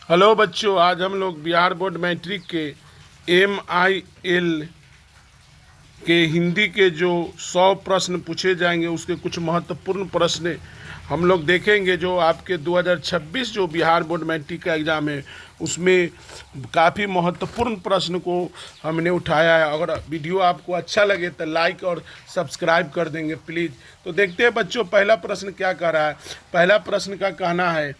Hello बच्चों, आज हम लोग बिहार बोर्ड मैट्रिक के MIL के हिंदी के जो 100 प्रश्न पूछे जाएंगे उसके कुछ महत्वपूर्ण प्रश्न हम लोग देखेंगे। जो आपके 2026 जो बिहार बोर्ड मैट्रिक का एग्ज़ाम है उसमें काफ़ी महत्वपूर्ण प्रश्न को हमने उठाया है। अगर वीडियो आपको अच्छा लगे तो लाइक और सब्सक्राइब कर देंगे प्लीज़। तो देखते हैं बच्चों, पहला प्रश्न क्या कह रहा है। पहला प्रश्न का कहना है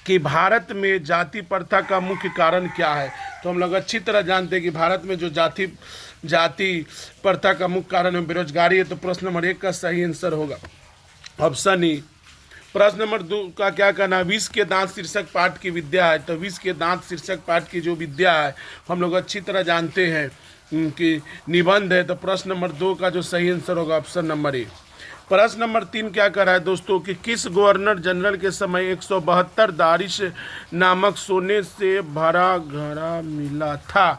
कि भारत में जाति प्रथा का मुख्य कारण क्या है। तो हम लोग अच्छी तरह जानते हैं कि भारत में जो जाति प्रथा का मुख्य कारण है बेरोजगारी है। तो प्रश्न नंबर 1 का सही आंसर होगा ऑप्शन ई। प्रश्न नंबर 2 का क्या कहना है, विष के दांत शीर्षक पाठ की विद्या है। तो विष के दांत शीर्षक पाठ की जो विद्या है हम लोग अच्छी तरह जानते हैं कि निबंध है। तो प्रश्न नंबर 2 का जो सही आंसर होगा ऑप्शन नंबर ए। प्रश्न नंबर 3 क्या कर रहा है दोस्तों कि किस गवर्नर जनरल के समय 172 दारिश नामक सोने से भरा घड़ा मिला था।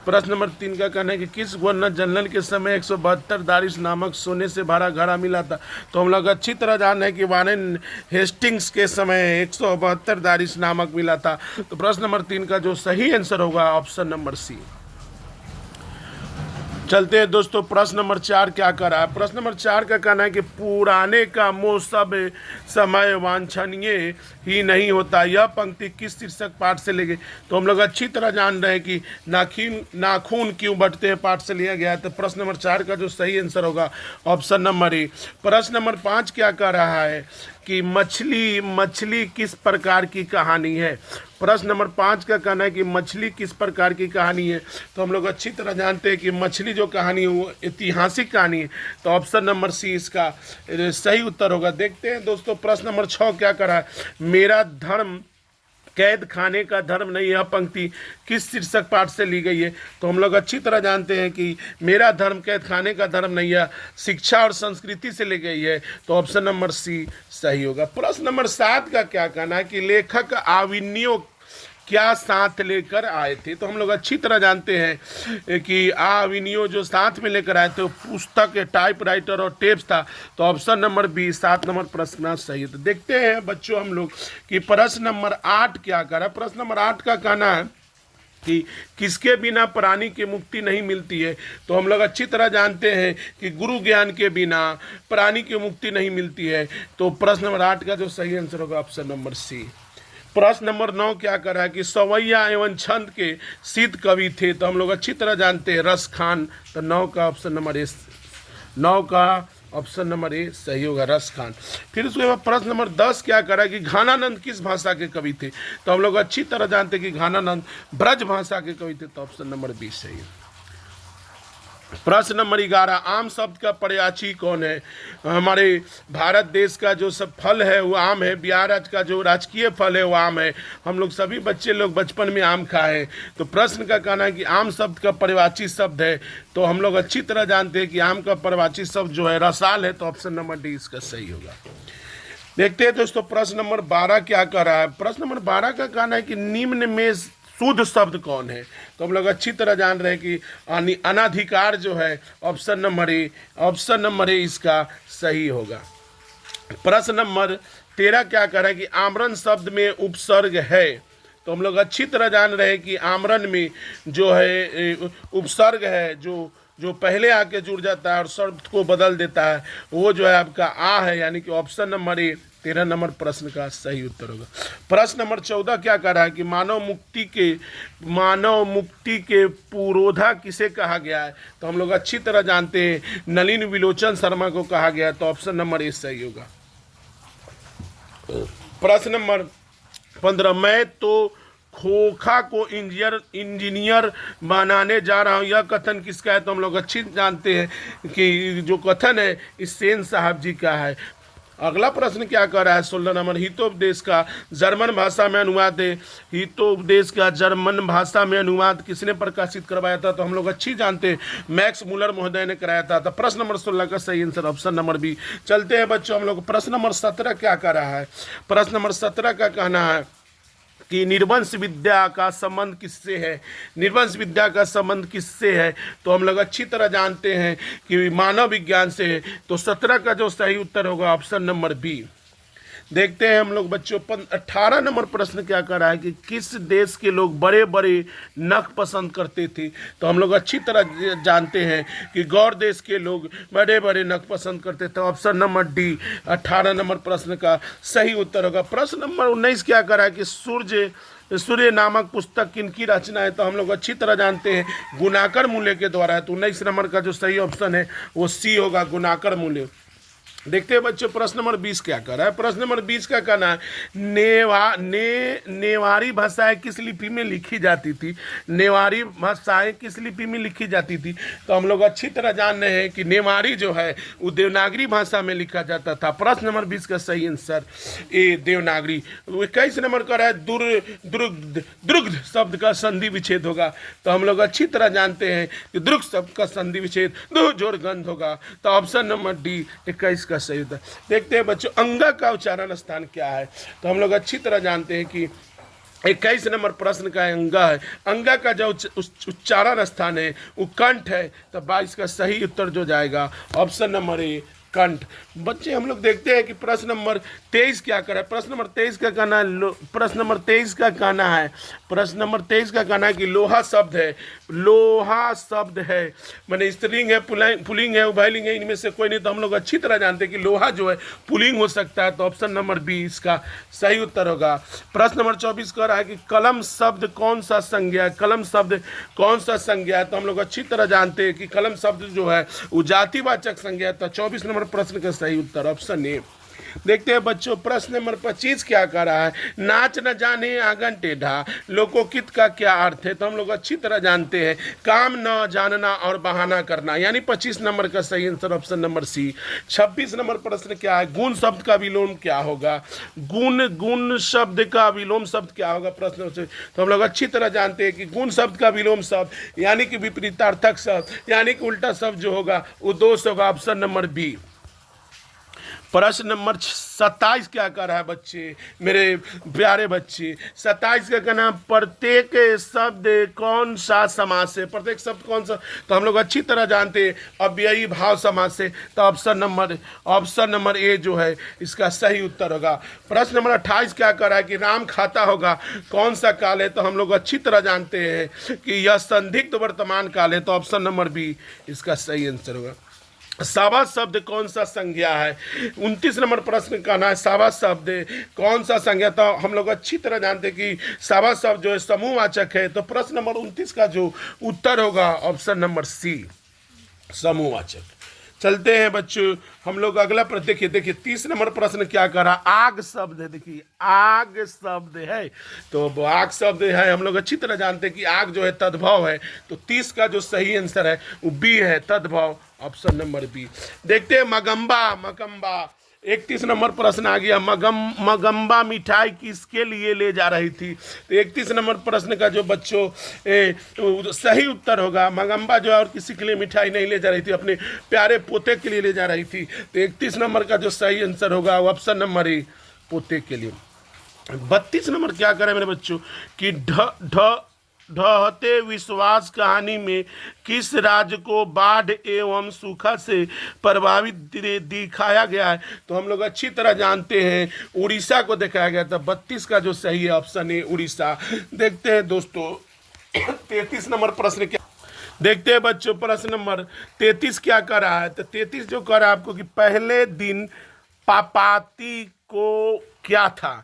प्रश्न नंबर 3 का कहना है कि किस गवर्नर जनरल के समय 172 दारिश नामक सोने से भरा घड़ा मिला था। तो हम लोग अच्छी तरह जान रहे हैं कि वारेन हेस्टिंग्स के समय 172 दारिश नामक मिला था। तो प्रश्न नंबर 3 का जो सही आंसर होगा ऑप्शन नंबर सी। चलते हैं दोस्तों, प्रश्न नंबर 4 क्या कर रहा है। प्रश्न नंबर 4 का कहना है कि पुराने का मोह सब समय वांछनीय ही नहीं होता। यह पंक्ति किस शीर्षक पाठ से ली गई। तो हम लोग अच्छी तरह जान रहे हैं कि नाखून क्यों बढ़ते हैं पाठ से लिया गया है। तो प्रश्न नंबर 4 का जो सही आंसर होगा ऑप्शन नंबर ए। प्रश्न नंबर 5 क्या कह रहा है कि मछली किस प्रकार की कहानी है। प्रश्न नंबर 5 का कहना है कि मछली किस प्रकार की कहानी है। तो हम लोग अच्छी तरह जानते हैं कि मछली जो कहानी है वो ऐतिहासिक कहानी है। तो ऑप्शन नंबर सी इसका सही उत्तर होगा। देखते हैं दोस्तों, प्रश्न नंबर 6 क्या कर रहा है, मेरा धर्म कैद खाने का धर्म नहीं। यह पंक्ति किस शीर्षक पाठ से ली गई है। तो हम लोग अच्छी तरह जानते हैं कि मेरा धर्म कैद खाने का धर्म नहीं है, शिक्षा और संस्कृति से ली गई है। तो ऑप्शन नंबर सी सही होगा। प्रश्न नंबर 7 का क्या कहना है कि लेखक आविनियो क्या साथ लेकर आए थे। तो हम लोग अच्छी तरह जानते हैं कि आविनियो जो साथ में लेकर आए थे वो पुस्तक, टाइपराइटर और टेप्स था। तो ऑप्शन नंबर बी 7 नंबर प्रश्न सही है। तो देखते हैं बच्चों हम लोग कि प्रश्न नंबर 8 क्या कर रहा है। प्रश्न नंबर 8 का कहना है कि किसके बिना प्राणी की मुक्ति नहीं मिलती है। तो हम लोग अच्छी तरह जानते हैं कि गुरु ज्ञान के बिना प्राणी की मुक्ति नहीं मिलती है। तो प्रश्न नंबर 8 का जो सही आंसर होगा ऑप्शन नंबर सी। प्रश्न नंबर 9 क्या कर रहा है कि सवैया एवं छंद के सिद्ध कवि थे। तो हम लोग अच्छी तरह जानते हैं रस खान। तो 9 का ऑप्शन नंबर ए, 9 का ऑप्शन नंबर ए सही होगा, रस खान। फिर उसके बाद प्रश्न नंबर 10 क्या कर रहा है कि घानानंद किस भाषा के कवि थे। तो हम लोग अच्छी तरह जानते हैं कि घानानंद ब्रज भाषा के कवि थे। तो ऑप्शन नंबर बी सही है। प्रश्न नंबर 11, आम शब्द का पर्यायवाची कौन है। हमारे भारत देश का जो सब फल है वो आम है। बिहार राज्य का जो राजकीय फल है वो आम है। हम लोग सभी बच्चे लोग बचपन में आम खाए। तो प्रश्न का कहना है कि आम शब्द का पर्यायवाची शब्द है। तो हम लोग अच्छी तरह जानते हैं कि आम का पर्यायवाची शब्द जो है रसाल है। तो ऑप्शन नंबर डी इसका सही होगा। देखते हैं दोस्तों, प्रश्न नंबर 12 क्या कह रहा है। प्रश्न नंबर 12 का कहना है कि निम्न में शुद्ध शब्द कौन है। तो हम लोग अच्छी तरह जान रहे हैं कि अनाधिकार जो है option number A, option number A इसका सही होगा। प्रश्न नंबर 13 क्या कह रहा है कि आमरण शब्द में उपसर्ग है। तो हम लोग अच्छी तरह जान रहे हैं कि आमरण में जो है उपसर्ग है जो पहले आके जुड़ जाता है और शब्द को बदल देता है वो जो है आपका आ है, यानी कि ऑप्शन नंबर ए 13 नंबर प्रश्न का सही उत्तर होगा। प्रश्न नंबर 14 क्या कह रहा है कि मानव मुक्ति के पुरोधा किसे कहा गया है। तो हम लोग अच्छी तरह जानते हैं नलिन विलोचन शर्मा को कहा गया है। तो ऑप्शन नंबर ए सही होगा। प्रश्न नंबर 15, मैं तो खोखा को इंजीनियर बनाने जा रहा हूँ, यह कथन किसका है। तो हम लोग अच्छी जानते हैं कि जो कथन है इस सेन साहब जी का है। अगला प्रश्न क्या कर रहा है 16 नंबर, हितोपदेश का जर्मन भाषा में अनुवाद है। हितोपदेश का जर्मन भाषा में अनुवाद किसने प्रकाशित करवाया था। तो हम लोग अच्छी जानते हैं मैक्स मुलर महोदय ने कराया था। तो प्रश्न नंबर 16 का सही आंसर ऑप्शन नंबर बी। चलते हैं बच्चों हम लोग, प्रश्न नंबर 17 क्या कर रहा है। प्रश्न नंबर 17 का कहना है कि निर्वंश विद्या का संबंध किससे है। निर्वंश विद्या का संबंध किससे है। तो हम लोग अच्छी तरह जानते हैं कि मानव विज्ञान से है। तो 17 का जो सही उत्तर होगा ऑप्शन नंबर बी। देखते हैं हम लोग बच्चों 18 नंबर प्रश्न क्या कर रहा है कि किस देश के लोग बड़े बड़े नख पसंद करते थे। तो हम लोग अच्छी तरह जानते हैं कि गौर देश के लोग बड़े बड़े नख पसंद करते थे। ऑप्शन नंबर डी 18 नंबर प्रश्न का सही उत्तर होगा। प्रश्न नंबर 19 क्या कर रहा है कि सूर्य नामक पुस्तक किनकी रचना है। तो हम लोग अच्छी तरह जानते हैं गुणाकर मूल्य के द्वारा है। तो 19 नंबर का जो सही ऑप्शन है वो सी होगा, गुणाकर मूल्य। देखते हैं बच्चों प्रश्न नंबर 20 क्या कर रहा है। प्रश्न नंबर 20 का कहना है नेवारी भाषाएं किस लिपि में लिखी जाती थी। नेवारी भाषाएं किस लिपि में लिखी जाती थी। तो हम लोग अच्छी तरह जान रहे हैं कि नेवारी जो है वो देवनागरी भाषा में लिखा जाता था। प्रश्न नंबर 20 का सही आंसर ए देवनागरी। 21 नंबर का है दुर्ग शब्द का संधि विच्छेद होगा। तो हम लोग अच्छी तरह जानते हैं कि दुर्ग शब्द का संधि विच्छेद दो जोड़ गंध होगा। तो ऑप्शन नंबर डी 21 का सही होता है। देखते हैं बच्चों अंगा का उच्चारण स्थान क्या है। तो हम लोग अच्छी तरह जानते हैं कि 21 नंबर प्रश्न का अंगा है। अंगा का जो उच्चारण स्थान है वो कंठ है। तो 22 का सही उत्तर जो जाएगा ऑप्शन नंबर ए कंठ। बच्चे हम लोग देखते हैं कि प्रश्न नंबर 23 क्या कर रहा है। प्रश्न नंबर 23 का कहना है प्रश्न नंबर 23 का कहना है कि लोहा शब्द है। लोहा शब्द है माने स्त्रीलिंग है, पुल्लिंग है, उभयलिंग है, इनमें से कोई नहीं। तो हम लोग अच्छी तरह जानते हैं कि लोहा जो है पुल्लिंग हो सकता है। तो ऑप्शन नंबर बी इसका सही उत्तर होगा। प्रश्न नंबर 24 कह रहा है कि कलम शब्द कौन सा संज्ञा है। कलम शब्द कौन सा संज्ञा है। तो हम लोग अच्छी तरह जानते हैं कि कलम शब्द जो है वो जातिवाचक संज्ञा है। तो 24 नंबर प्रश्न का सही उत्तर ऑप्शन ए। देखते हैं बच्चों प्रश्न नंबर 25 क्या कर रहा है। नाच न जाने आंगन टेढ़ा लोकोकित का क्या अर्थ है। तो हम लोग अच्छी तरह जानते हैं काम न जानना और बहाना करना, यानी 25 नंबर का सही answer option number C. 26 number प्रश्न क्या है गुण शब्द का विलोम क्या होगा। गुण शब्द का विलोम शब्द क्या होगा प्रश्न से। तो हम लोग अच्छी तरह जानते हैं कि गुण शब्द का विलोम शब्द यानी कि विपरीतार्थक शब्द यानी कि उल्टा शब्द जो होगा वो दोष होगा ऑप्शन नंबर बी। प्रश्न नंबर 27 क्या कर रहा है बच्चे, मेरे प्यारे बच्चे। 27 का कहना प्रत्येक शब्द कौन सा समास है। प्रत्येक शब्द कौन सा। तो हम लोग अच्छी तरह जानते हैं अव्ययी भाव समास है। तो ऑप्शन नंबर ए जो है इसका सही उत्तर होगा। प्रश्न नंबर 28 क्या कर रहा है कि राम खाता होगा कौन सा काल है। तो हम लोग अच्छी तरह जानते हैं कि यह संदिग्ध वर्तमान काल है। तो ऑप्शन नंबर बी इसका सही आंसर होगा। सावास शब्द कौन सा संज्ञा है। 29 नंबर प्रश्न कहना है सावास शब्द कौन सा संज्ञा। तो हम लोग अच्छी तरह जानते हैं कि सावास शब्द जो है समूहवाचक है। तो प्रश्न नंबर 29 का जो उत्तर होगा ऑप्शन नंबर सी समूहवाचक। चलते हैं बच्चों हम लोग अगला प्रश्न देखिए 30 नंबर प्रश्न क्या करा आग शब्द है। देखिए आग शब्द है। तो आग शब्द है हम लोग अच्छी तरह जानते हैं कि आग जो है तद्भव है। तो 30 का जो सही आंसर है वो बी है तद्भव ऑप्शन नंबर बी। देखते हैं मगम्बा 31 नंबर प्रश्न आ गया। मगम्बा मिठाई किसके लिए ले जा रही थी। तो 31 नंबर प्रश्न का जो बच्चों सही उत्तर होगा मगम्बा जो है और किसी के लिए मिठाई नहीं ले जा रही थी, अपने प्यारे पोते के लिए ले जा रही थी। तो 31 नंबर का जो सही आंसर होगा ऑप्शन नंबर ए पोते के लिए। 32 नंबर क्या करें मेरे बच्चों कि ढहते विश्वास कहानी में किस राज्य को बाढ़ एवं सूखा से प्रभावित दिखाया गया है। तो हम लोग अच्छी तरह जानते हैं उड़ीसा को दिखाया गया था। 32 का जो सही है ऑप्शन है उड़ीसा। देखते हैं दोस्तों 33 नंबर प्रश्न क्या देखते हैं बच्चों। प्रश्न नंबर 33 क्या कर रहा है। तो 33 जो कर रहा है आपको कि पहले दिन पापाती को क्या था।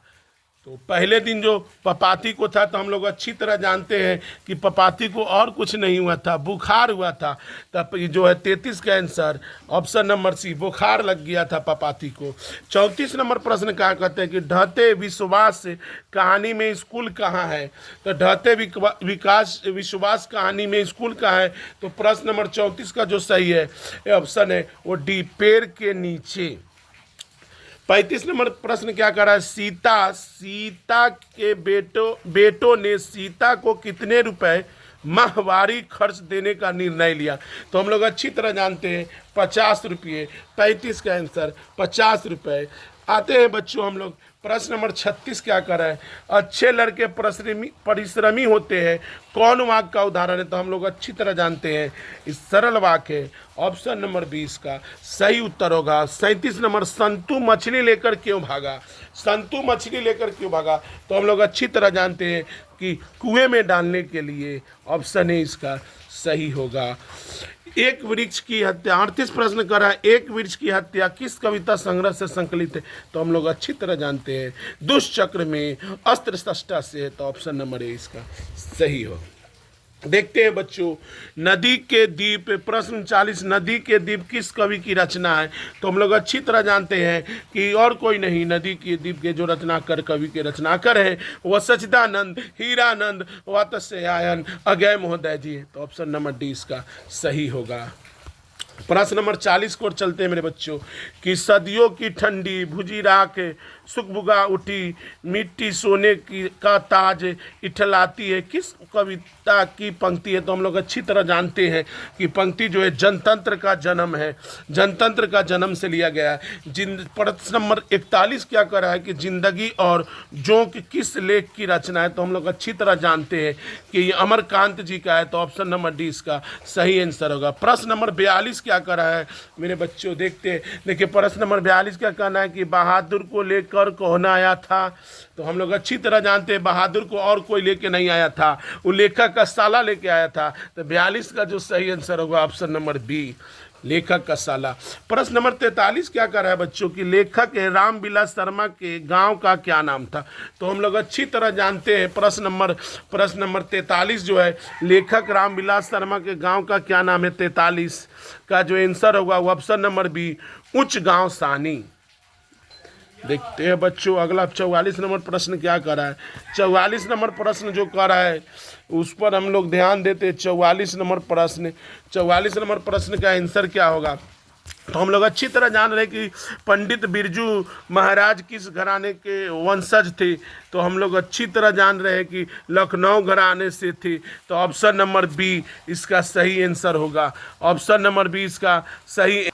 तो पहले दिन जो पपाती को था तो हम लोग अच्छी तरह जानते हैं कि पपाती को और कुछ नहीं हुआ था, बुखार हुआ था। तब जो है 33 का आंसर ऑप्शन नंबर सी बुखार लग गया था पपाती को। 34 नंबर प्रश्न क्या कहते हैं कि ढहते विश्वास कहानी में स्कूल कहाँ है। तो ढहते विश्वास कहानी में स्कूल कहाँ है। तो प्रश्न नंबर 34 का जो सही है ऑप्शन है वो डी पेड़ के नीचे। 35 नंबर प्रश्न क्या कर रहा है सीता के बेटों ने सीता को कितने रुपए माहवारी खर्च देने का निर्णय लिया। तो हम लोग अच्छी तरह जानते हैं 50 रुपये। 35 का आंसर 50 रुपये। आते हैं बच्चों हम लोग प्रश्न नंबर 36 क्या कर रहा है, अच्छे लड़के परिश्रमी होते हैं, कौन वाक्य का उदाहरण है? तो हम लोग अच्छी तरह जानते हैं इस सरल वाक्य है। ऑप्शन नंबर 20 का सही उत्तर होगा। 37 नंबर, संतू मछली लेकर क्यों भागा? संतू मछली लेकर क्यों भागा? तो हम लोग अच्छी तरह जानते हैं कि कुएं में डालने के लिए। ऑप्शन ए इसका सही होगा। एक वृक्ष की हत्या, 38 प्रश्न करा, एक वृक्ष की हत्या किस कविता संग्रह से संकलित है? तो हम लोग अच्छी तरह जानते हैं दुष्चक्र में अस्त्र शस्त्र से है। तो ऑप्शन नंबर ए इसका सही हो। देखते हैं बच्चों, नदी के द्वीप, प्रश्न 40, नदी के द्वीप किस कवि की रचना है? तो हम लोग अच्छी तरह जानते हैं कि और कोई नहीं, नदी के द्वीप के जो रचनाकर कवि के रचनाकर हैं वह सच्चिदानंद, हीरानंद, वात्स्यायन, अगय महोदय जी हैं। तो ऑप्शन नंबर डी इसका सही होगा। प्रश्न नंबर 40 को चलते हैं मेरे बच्चों कि सदियों की ठंडी भुजी राख सुखबुगा उठी, मिट्टी सोने की का ताज इठलाती है, किस कविता की पंक्ति है? तो हम लोग अच्छी तरह जानते हैं कि पंक्ति जो है जनतंत्र का जन्म है, जनतंत्र का जन्म से लिया गया है। प्रश्न नंबर 41 क्या कर रहा है कि जिंदगी और जोंक किस लेख की रचना है? तो हम लोग अच्छी तरह जानते हैं कि ये अमरकांत जी का है। तो ऑप्शन नंबर डी इसका सही आंसर होगा। प्रश्न नंबर 42 क्या कर रहा है मेरे बच्चों, देखते हैं। देखिए प्रश्न नंबर 42 क्या कहना है कि बहादुर को लेकर कौन आया था? तो हम लोग अच्छी तरह जानते हैं बहादुर को और कोई लेके नहीं आया था, वो लेखक का साला लेके आया था। तो 42 का जो सही आंसर होगा ऑप्शन नंबर बी, लेखक का साला। प्रश्न नंबर 43 क्या कर रहा है बच्चों की लेखक रामविलास शर्मा के गांव का क्या नाम था? तो हम लोग अच्छी तरह जानते हैं प्रश्न नंबर 43 जो है लेखक रामविलास शर्मा के गांव का क्या नाम है? 43 का जो आंसर होगा वो ऑप्शन नंबर बी, उच्च गांव सानी। देखते हैं बच्चों अगला 44 नंबर प्रश्न क्या कर रहा है। 44 नंबर प्रश्न जो कर रहा है उस पर हम लोग ध्यान देते हैं। 44 नंबर प्रश्न का आंसर क्या होगा? तो हम लोग अच्छी तरह जान रहे हैं कि पंडित बिरजू महाराज किस घराने के वंशज थे? तो हम लोग अच्छी तरह जान रहे हैं कि लखनऊ घराने से थे। तो ऑप्शन नंबर बी इसका सही आंसर होगा। ऑप्शन नंबर बी इसका सही।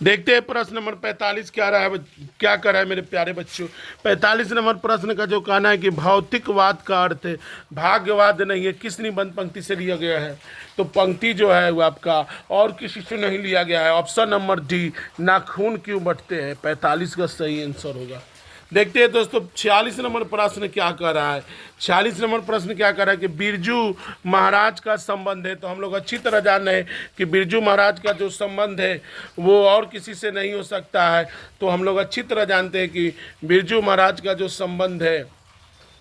देखते हैं प्रश्न नंबर 45 क्या कर रहा है मेरे प्यारे बच्चों। 45 नंबर प्रश्न का जो कहना है कि भौतिकवाद का अर्थ है, भाग्यवाद नहीं है, किस निबंध पंक्ति से लिया गया है? तो पंक्ति जो है वो आपका और किसी से नहीं लिया गया है। ऑप्शन नंबर डी, नाखून क्यों बटते हैं? 45 का सही आंसर होगा। देखते हैं दोस्तों 46 नंबर प्रश्न क्या कर रहा है। 46 नंबर प्रश्न क्या कर रहा है कि बिरजू महाराज का संबंध है। तो हम लोग अच्छी तरह जान रहे हैं कि बिरजू महाराज का जो संबंध है वो और किसी से नहीं हो सकता है। तो हम लोग अच्छी तरह जानते हैं कि बिरजू महाराज का जो संबंध है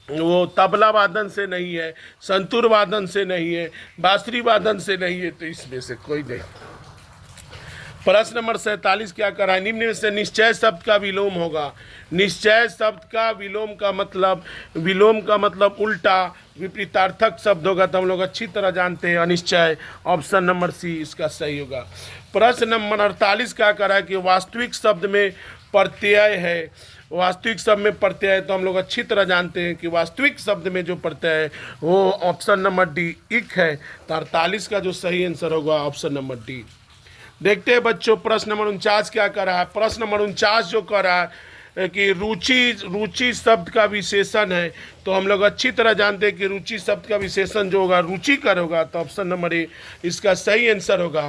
वो तबला वादन से नहीं है, संतूर वादन से नहीं है, बांसुरी वादन से नहीं है। तो इसमें से कोई नहीं। प्रश्न नंबर 47 क्या कर रहा है, निम्न में से निश्चय शब्द का विलोम होगा। निश्चय शब्द का विलोम का मतलब उल्टा विपरीतार्थक शब्द होगा। तो हम लोग अच्छी तरह जानते हैं अनिश्चय। ऑप्शन नंबर सी इसका सही होगा। प्रश्न नंबर 48 क्या कर रहा है कि वास्तविक शब्द में प्रत्यय है। वास्तविक शब्द में प्रत्यय है। तो हम लोग अच्छी तरह जानते हैं कि वास्तविक शब्द में जो प्रत्यय है वो ऑप्शन नंबर डी इक है। तो 48 का जो सही आंसर होगा ऑप्शन नंबर डी। देखते हैं बच्चों प्रश्न नंबर 49 क्या कर रहा है। प्रश्न नंबर 49 जो कर रहा है कि रुचि शब्द का विशेषण है। तो हम लोग अच्छी तरह जानते हैं कि रुचि शब्द का विशेषण जो होगा रुचिकर होगा। तो ऑप्शन नंबर ए इसका सही आंसर होगा।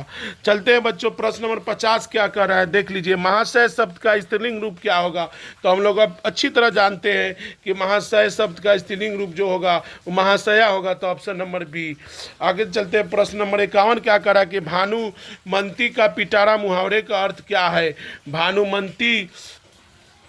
चलते हैं बच्चों प्रश्न नंबर 50 क्या कर रहा है, देख लीजिए। महाशय शब्द का स्त्रीलिंग रूप क्या होगा। तो हम लोग अब अच्छी तरह जानते हैं कि महाशय शब्द का स्त्रीलिंग रूप जो होगा वो महाशया होगा। तो ऑप्शन नंबर बी। आगे चलते हैं प्रश्न नंबर 51 क्या कर रहा है कि भानुमंती का पिटारा मुहावरे का अर्थ क्या है। भानुमंती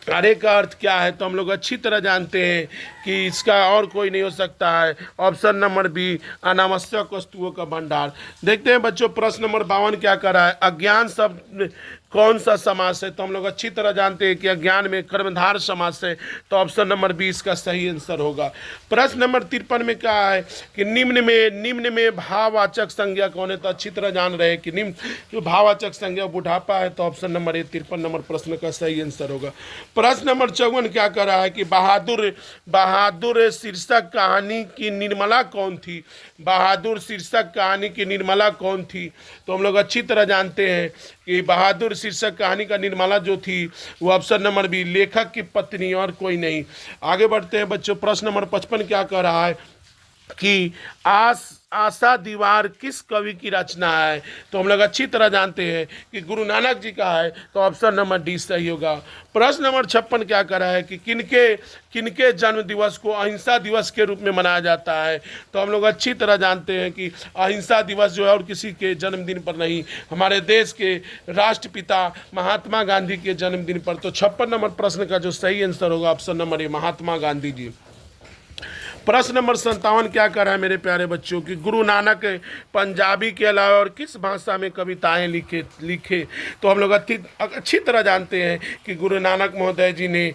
अरे का अर्थ क्या है? तो हम लोग अच्छी तरह जानते हैं कि इसका और कोई नहीं हो सकता है। ऑप्शन नंबर बी, अनावश्यक वस्तुओं का भंडार। देखते हैं बच्चों प्रश्न नंबर 52 क्या कर रहा है। अज्ञान शब्द कौन सा समास है। तो हम लोग अच्छी तरह जानते हैं कि अज्ञान में कर्मधार समास है। तो ऑप्शन नंबर 20 का सही आंसर होगा। प्रश्न नंबर 53 में क्या है कि निम्न में भाववाचक संज्ञा कौन है। तो अच्छी तरह जान रहे हैं कि निम्न जो भाववाचक संज्ञा बुढ़ापा है। तो ऑप्शन नंबर 53 नंबर प्रश्न का सही आंसर होगा। प्रश्न नंबर 54 क्या कर रहा है कि बहादुर शीर्षक कहानी की निर्मला कौन थी। बहादुर शीर्षक कहानी की निर्मला कौन थी। तो हम लोग अच्छी तरह जानते हैं कि बहादुर शीर्षक कहानी का निर्माला जो थी वो ऑप्शन नंबर बी लेखक की पत्नी और कोई नहीं। आगे बढ़ते हैं बच्चों, प्रश्न नंबर 55 क्या कह रहा है कि आशा दीवार किस कवि की रचना है? तो हम लोग अच्छी तरह जानते हैं कि गुरु नानक जी का है, तो ऑप्शन नंबर डी सही होगा। प्रश्न नंबर 56 क्या कर रहा है कि किनके जन्म दिवस को अहिंसा दिवस के रूप में मनाया जाता है? तो हम लोग अच्छी तरह जानते हैं कि अहिंसा दिवस जो है और किसी के जन्मदिन पर नहीं, हमारे देश के राष्ट्रपिता महात्मा गांधी के जन्मदिन पर। तो 56 नंबर प्रश्न का जो सही आंसर होगा option number A Mahatma Gandhi ji. प्रश्न नंबर 57 क्या कर रहा है मेरे प्यारे बच्चों कि गुरु नानक पंजाबी के अलावा और किस भाषा में कविताएं लिखे? तो हम लोग अच्छी तरह जानते हैं कि गुरु नानक महोदय जी ने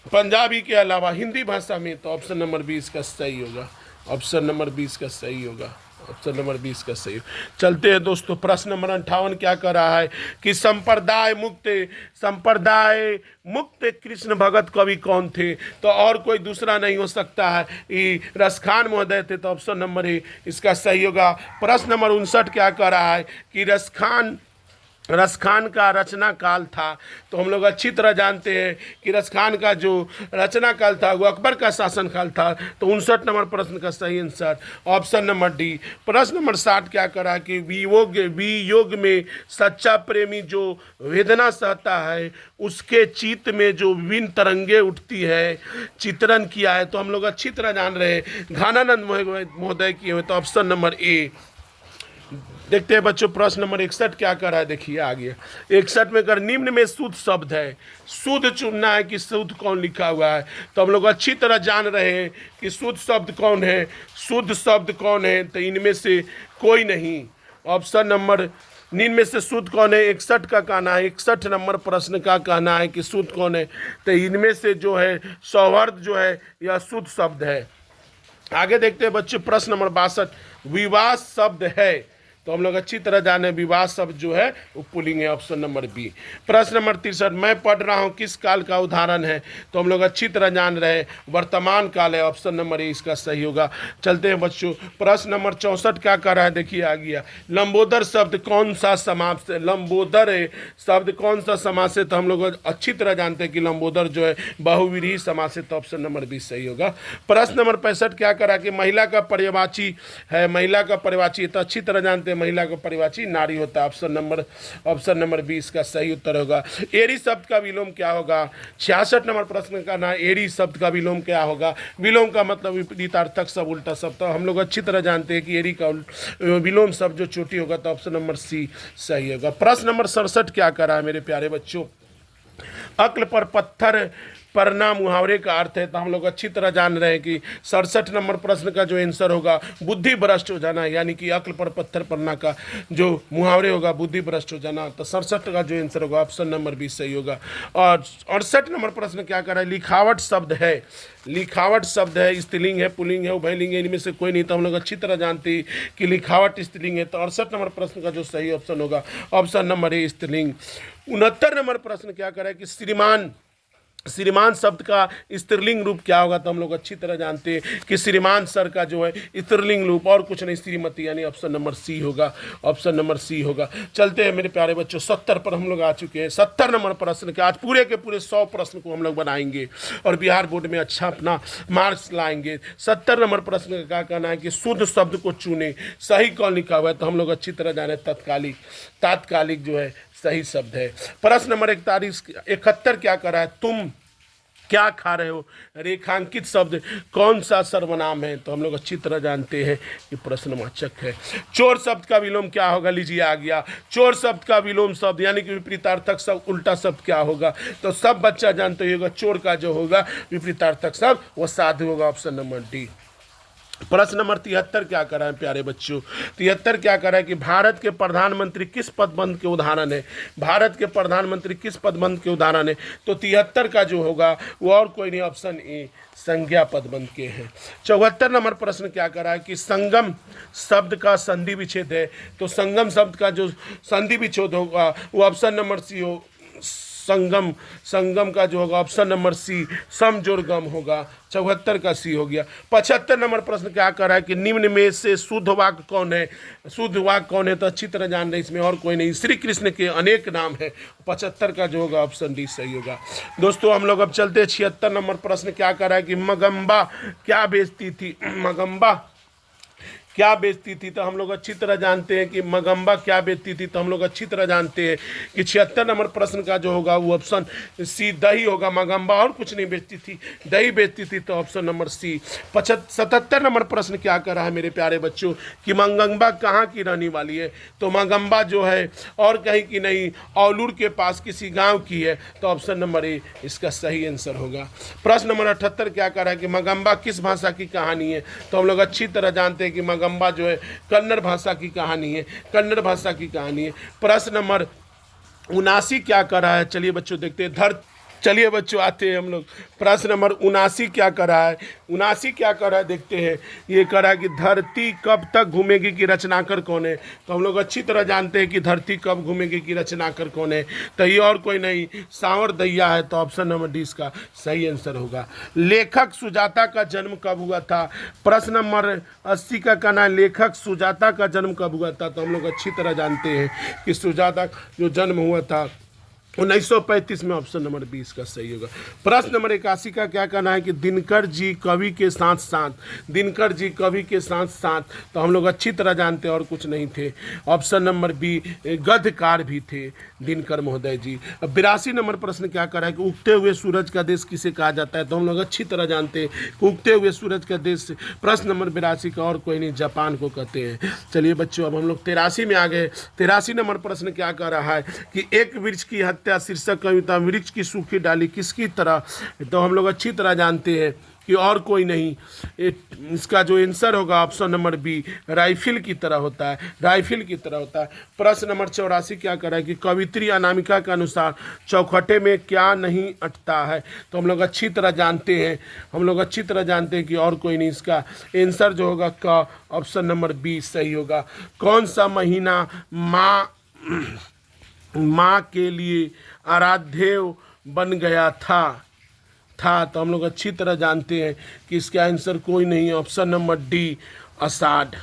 पंजाबी के अलावा हिंदी भाषा में, तो ऑप्शन नंबर 20 का सही होगा। ऑप्शन नंबर 20 का सही होगा। ऑप्शन नंबर 20 का सही। चलते हैं दोस्तों, प्रश्न नंबर 58 क्या कर रहा है कि संप्रदाय मुक्त कृष्ण भगत कवि कौन थे? तो और कोई दूसरा नहीं हो सकता है, ये रसखान महोदय थे। तो ऑप्शन नंबर ए इसका सही होगा। प्रश्न नंबर 59 क्या कर रहा है कि रसखान का रचना काल था? तो हम लोग अच्छी तरह जानते हैं कि रसखान का जो रचना काल था वो अकबर का शासन काल था। तो 59 नंबर प्रश्न का सही आंसर ऑप्शन नंबर डी। प्रश्न नंबर 60 क्या करा कि वियोग में सच्चा प्रेमी जो वेदना सहता है उसके चित्त में जो विभिन्न तरंगे उठती है चित्रण किया है? तो हम लोग अच्छी तरह जान रहे हैं घानानंद महोदय किए हुए। तो ऑप्शन नंबर ए। देखते हैं बच्चों, प्रश्न नंबर 61 क्या कर रहा है, देखिए आ गया 61 में कर निम्न में शुद्ध शब्द है, शुद्ध चुनना है कि शुद्ध कौन लिखा हुआ है। तो हम लोग अच्छी तरह जान रहे हैं कि शुद्ध शब्द कौन है, शुद्ध शब्द कौन है? तो इनमें से कोई नहीं। ऑप्शन नंबर निम्न में से शुद्ध कौन है? 61 का कहना है, 61 नंबर प्रश्न का कहना है कि शुद्ध कौन है? तो इनमें से जो है सौहार्द जो है यह शुद्ध शब्द है। आगे देखते हैं बच्चों, प्रश्न नंबर 62 विवाद शब्द है? तो हम लोग अच्छी तरह जाने विवाद शब्द जो है वो पुल्लिंग है। Option number B. प्रश्न नंबर 63 मैं पढ़ रहा हूँ किस काल का उदाहरण है? तो हम लोग अच्छी तरह जान रहे हैं वर्तमान काल है। ऑप्शन नंबर ए इसका सही होगा। चलते हैं बच्चों, प्रश्न नंबर 64 क्या कर रहा है, देखिए आ गया लंबोदर शब्द कौन सा समाज से? लंबोदर शब्द कौन सा समाज से? तो हम लोग अच्छी तरह जानते हैं कि लंबोदर जो है बहुव्रीहि समाज से। तो ऑप्शन नंबर बी सही होगा। प्रश्न नंबर 65 क्या करा कि महिला का पर्यवाची है, महिला का पर्यवाची? तो अच्छी तरह जानते महिला का परिवाची नारी होता है। ऑप्शन नंबर 20 का सही उत्तर होगा। एरी शब्द का विलोम क्या होगा? 66 नंबर प्रश्न का ना एरी शब्द का विलोम क्या होगा? विलोम का मतलब विपरीतार्थक सब उल्टा शब्द। तो हम लोग अच्छी तरह जानते हैं कि एरी का विलोम शब्द जो चोटी होगा। तो ऑप्शन नंबर सी सही होगा। प्रश्न नंबर 67 क्या कर रहा है मेरे प्यारे बच्चों, अक्ल पर पत्थर पढ़ना मुहावरे का अर्थ है। तो हम लोग अच्छी तरह जान रहे हैं कि 67 नंबर प्रश्न का जो आंसर होगा बुद्धि भ्रष्ट हो जाना, यानी कि अक्ल पर पत्थर पढ़ना का जो मुहावरे होगा बुद्धि भ्रष्ट हो जाना। तो 67 का जो आंसर होगा ऑप्शन नंबर 20 सही होगा। और 68 नंबर प्रश्न क्या कर रहा है, लिखावट शब्द है? लिखावट शब्द है, स्त्रीलिंग है, पुल्लिंग है, उभयलिंग है, इनमें से कोई नहीं। तो हम लोग अच्छी तरह जानते हैं कि लिखावट स्त्रीलिंग है। तो 68 नंबर प्रश्न का जो सही ऑप्शन होगा ऑप्शन नंबर ए स्त्रीलिंग। 69 नंबर प्रश्न क्या कर रहा है कि श्रीमान शब्द का स्त्रीलिंग रूप क्या होगा? तो हम लोग अच्छी तरह जानते हैं कि श्रीमान सर का जो है स्त्रीलिंग रूप और कुछ नहीं श्रीमती, यानी ऑप्शन नंबर सी होगा। ऑप्शन नंबर सी होगा। चलते हैं मेरे प्यारे बच्चों, 70 पर हम लोग आ चुके हैं। 70 नंबर प्रश्न के आज पूरे के पूरे 100 प्रश्न को हम लोग बनाएंगे और बिहार बोर्ड में अच्छा अपना मार्क्स लाएंगे। 70 नंबर प्रश्न का क्या कहना है कि शुद्ध शब्द को चुने, सही कौन लिखा हुआ है? तो हम लोग अच्छी तरह जाने तात्कालिक जो है सही शब्द है। प्रश्न नंबर 71 क्या कर रहा है, तुम क्या खा रहे हो? रेखांकित शब्द कौन सा सर्वनाम है? तो हम लोग अच्छी तरह जानते हैं कि प्रश्नवाचक है। चोर शब्द का विलोम क्या होगा? लीजिए आ गया चोर शब्द का विलोम शब्द, यानी कि विपरीतार्थक शब्द उल्टा शब्द क्या होगा? तो सब बच्चा जानते होगा चोर का जो होगा विपरीतार्थक शब्द वो साधु होगा। Option number D. प्रश्न नंबर 73 क्या कर रहा है प्यारे बच्चों, 73 क्या कर रहा है कि भारत के प्रधानमंत्री किस पदबंध के उदाहरण है? भारत के प्रधानमंत्री किस पदबंध के उदाहरण है? तो 73 का जो होगा वो और कोई नहीं, ऑप्शन ए संज्ञा पदबंध के हैं। 74 नंबर प्रश्न क्या कर रहा है कि संगम शब्द का संधि विच्छेद है? तो संगम शब्द का जो संधि विच्छेद होगा वो ऑप्शन नंबर संगम, संगम का जो होगा ऑप्शन नंबर सी समजोरगम होगा। 74 का सी हो गया। 75 नंबर प्रश्न क्या कर रहा है कि निम्न में से शुद्ध वाक्य कौन है? शुद्ध वाक्य कौन है तो अच्छी तरह जान रहे, इसमें और कोई नहीं, श्री कृष्ण के अनेक नाम है। 75 का जो होगा ऑप्शन डी सही होगा। दोस्तों हम लोग अब चलते हैं 76 नंबर प्रश्न क्या कर रहा है कि मगम्बा क्या बेचती थी? मगम्बा क्या बेचती थी? तो हम लोग अच्छी तरह जानते हैं कि मगम्बा क्या बेचती थी, तो हम लोग अच्छी तरह जानते हैं कि 76 नंबर प्रश्न का जो होगा वो ऑप्शन सी दही होगा। मगम्बा और कुछ नहीं बेचती थी, दही बेचती थी, तो ऑप्शन नंबर सी। 77 नंबर प्रश्न क्या कर रहा है मेरे प्यारे बच्चों कि मगम्बा कहाँ की रहने वाली है? तो मगम्बा जो है और कहीं की नहीं, औलूर के पास किसी गाँव की है, तो ऑप्शन नंबर ए इसका सही आंसर होगा। प्रश्न नंबर 78 क्या कर रहा है कि मगम्बा किस भाषा की कहानी है? तो हम लोग अच्छी तरह जानते हैं कि मगम्बा जो है कन्नड़ भाषा की कहानी है, कन्नड़ भाषा की कहानी है। प्रश्न नंबर 79 क्या कर रहा है? चलिए बच्चों देखते हैं। चलिए बच्चों आते हैं हम लोग। प्रश्न नंबर 79 क्या कर रहा है? 79 क्या कर रहा है देखते हैं। ये कर रहा है कि धरती कब तक घूमेगी की रचनाकर कौन है? तो हम लोग अच्छी तरह जानते हैं कि धरती कब घूमेगी की रचनाकर कौन है, तो ये और कोई नहीं सांवर दैया है, तो ऑप्शन नंबर डी इसका सही आंसर होगा। लेखक सुजाता का जन्म कब हुआ था? प्रश्न नंबर 80 का कहना है लेखक सुजाता का जन्म कब हुआ था? तो हम लोग अच्छी तरह जानते हैं कि सुजाता जो जन्म हुआ था 1935 में, ऑप्शन नंबर 20 का सही होगा। प्रश्न नंबर 81 का क्या कहना है कि दिनकर जी कवि के साथ साथ, दिनकर जी कवि के साथ साथ, तो हम लोग अच्छी तरह जानते हैं और कुछ नहीं थे, ऑप्शन नंबर बी गद्यकार भी थे दिनकर महोदय जी। 82 नंबर प्रश्न क्या कर रहा है कि उगते हुए सूरज का देश किसे कहा जाता है? तो हम लोग अच्छी तरह जानते हैं कि उगते हुए सूरज का देश प्रश्न नंबर 82 का और कोई नहीं जापान को कहते हैं। चलिए बच्चों अब हम लोग 83 में आ गए। 83 नंबर प्रश्न क्या कर रहा है कि एक वृक्ष की हत्या शीर्षक कविता वृक्ष की सूखी डाली किसकी तरह? तो हम लोग अच्छी तरह जानते हैं कि और कोई नहीं, इसका जो आंसर होगा ऑप्शन नंबर बी राइफिल की तरह होता है, राइफिल की तरह होता है। प्रश्न नंबर 84 क्या कर रहा है कि कवित्री अनामिका के अनुसार चौखटे में क्या नहीं अटता है? तो हम लोग अच्छी तरह जानते हैं, हम लोग अच्छी तरह जानते हैं कि और कोई नहीं, इसका आंसर जो होगा का ऑप्शन नंबर बी सही होगा। कौन सा महीना माँ के लिए आराध्य बन गया था? तो हम लोग अच्छी तरह जानते हैं कि इसका आंसर कोई नहीं, ऑप्शन नंबर डी आषाढ़।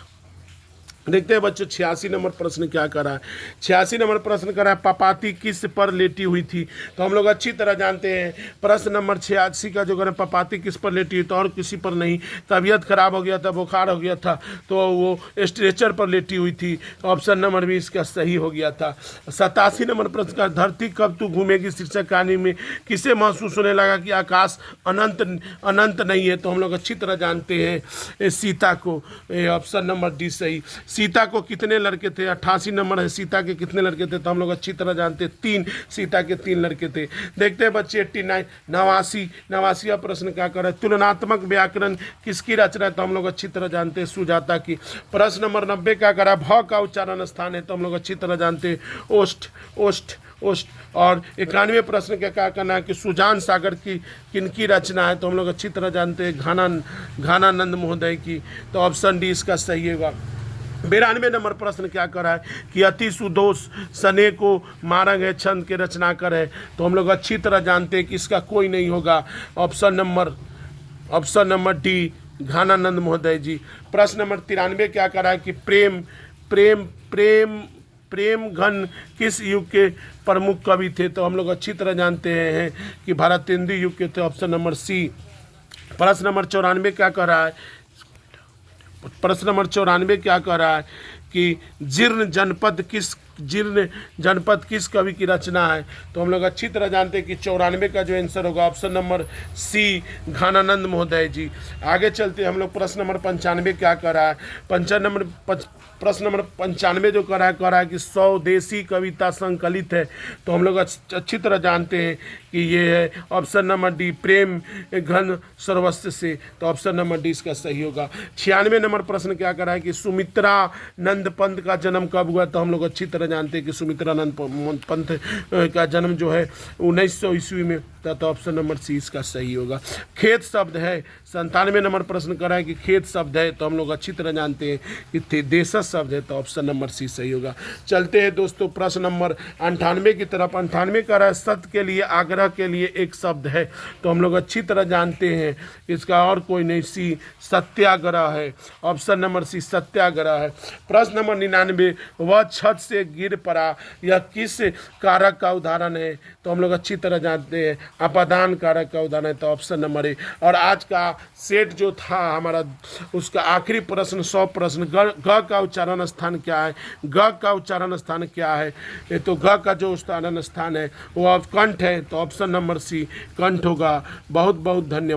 देखते हैं बच्चों 86 नंबर प्रश्न क्या कर रहा है। 86 नंबर प्रश्न कर रहा है पपाती किस पर लेटी हुई थी? तो हम लोग अच्छी तरह जानते हैं प्रश्न नंबर 86 का जो कर पपाती किस पर लेटी हुई, तो और किसी पर नहीं, तबीयत खराब हो गया था, बुखार हो गया था, तो वो स्ट्रेचर पर लेटी हुई थी, ऑप्शन नंबर भी इसका सही हो गया था। 87 नंबर प्रश्न का धरती कब तू घूमेगी शीर्षक कहानी में किसे महसूस होने लगा कि आकाश अनंत नहीं है? तो हम लोग अच्छी तरह जानते हैं सीता को, ऑप्शन नंबर डी सही। सीता को कितने लड़के थे? 88 नंबर है सीता के कितने लड़के थे? तो हम लोग अच्छी तरह जानते हैं 3, सीता के 3 लड़के थे। देखते हैं बच्चे 89 89वां प्रश्न क्या कर रहा है तुलनात्मक व्याकरण किसकी रचना है? तो हम लोग अच्छी तरह जानते हैं सुजाता की। प्रश्न नंबर 90 क्या कर रहा है भ का उच्चारण स्थान है? तो हम लोग अच्छी तरह जानते हैं ओष्ठ ओष्ठ ओष्ठ। और 91 प्रश्न का क्या कहना है कि सुजान सागर की किनकी रचना है? तो हम लोग अच्छी तरह जानते हैं घानानंद महोदय की, तो ऑप्शन डी इसका सही होगा। 92 नंबर प्रश्न क्या कर रहा है कि अति सुदोष सने को मारंग है छंद के रचनाकर है? तो हम लोग अच्छी तरह जानते हैं कि इसका कोई नहीं होगा, ऑप्शन नंबर डी घानानंद महोदय जी। प्रश्न नंबर 93 क्या कर रहा है कि प्रेम प्रेम प्रेम प्रेम घन किस युग के प्रमुख कवि थे? तो हम लोग अच्छी तरह जानते हैं कि भारतेंदु युग के थे, ऑप्शन नंबर सी। प्रश्न नंबर 94 क्या कर रहा है? प्रश्न नंबर 94 क्या कह रहा है कि जीर्ण जनपद किस कवि की रचना है? तो हम लोग अच्छी तरह जानते हैं कि 94 का जो आंसर होगा ऑप्शन नंबर सी घानानंद महोदय जी। आगे चलते हम लोग प्रश्न नंबर 95 क्या कर रहा है? प्रश्न नंबर 95 जो कह रहा है कि स्वदेशी कविता संकलित है? तो हम लोग अच्छी तरह जानते हैं कि ये है ऑप्शन नंबर डी प्रेम घन सर्वस्व से, तो ऑप्शन नंबर डी इसका सही होगा। 96 नंबर प्रश्न क्या कर रहा है कि सुमित्रा नंद पंत का जन्म कब हुआ? तो हम लोग अच्छी तरह जानते हैं कि सुमित्रानंद पंत का जन्म जो है 1900 ईस्वी में था, तो ऑप्शन नंबर सी इसका सही होगा। खेत शब्द है, 97 नंबर प्रश्न करा है कि खेत शब्द है, तो हम लोग अच्छी तरह जानते हैं कि देशज शब्द है, तो ऑप्शन नंबर सी सही होगा। चलते हैं दोस्तों प्रश्न नंबर 98 की तरफ। 98 कह रहा है सत्य के लिए आग्रह के लिए एक शब्द है, तो हम लोग अच्छी तरह जानते हैं इसका और कोई नहीं, सी सत्याग्रह है। ऑप्शन नंबर सी सत्याग्रह है। प्रश्न नंबर 99, वह छत से गिर पड़ा, यह किस कारक का उदाहरण है, तो हम लोग अच्छी तरह जानते हैं अपादान कारक का उदाहरण है, तो ऑप्शन नंबर ए। और आज का सेट जो था हमारा, उसका आखिरी प्रश्न 100 प्रश्न, ग का उच्चारण स्थान क्या है, ग का उच्चारण स्थान क्या है, तो ग का जो उच्चारण स्थान है वो कंठ है, तो ऑप्शन नंबर सी कंठ होगा। बहुत बहुत धन्यवाद।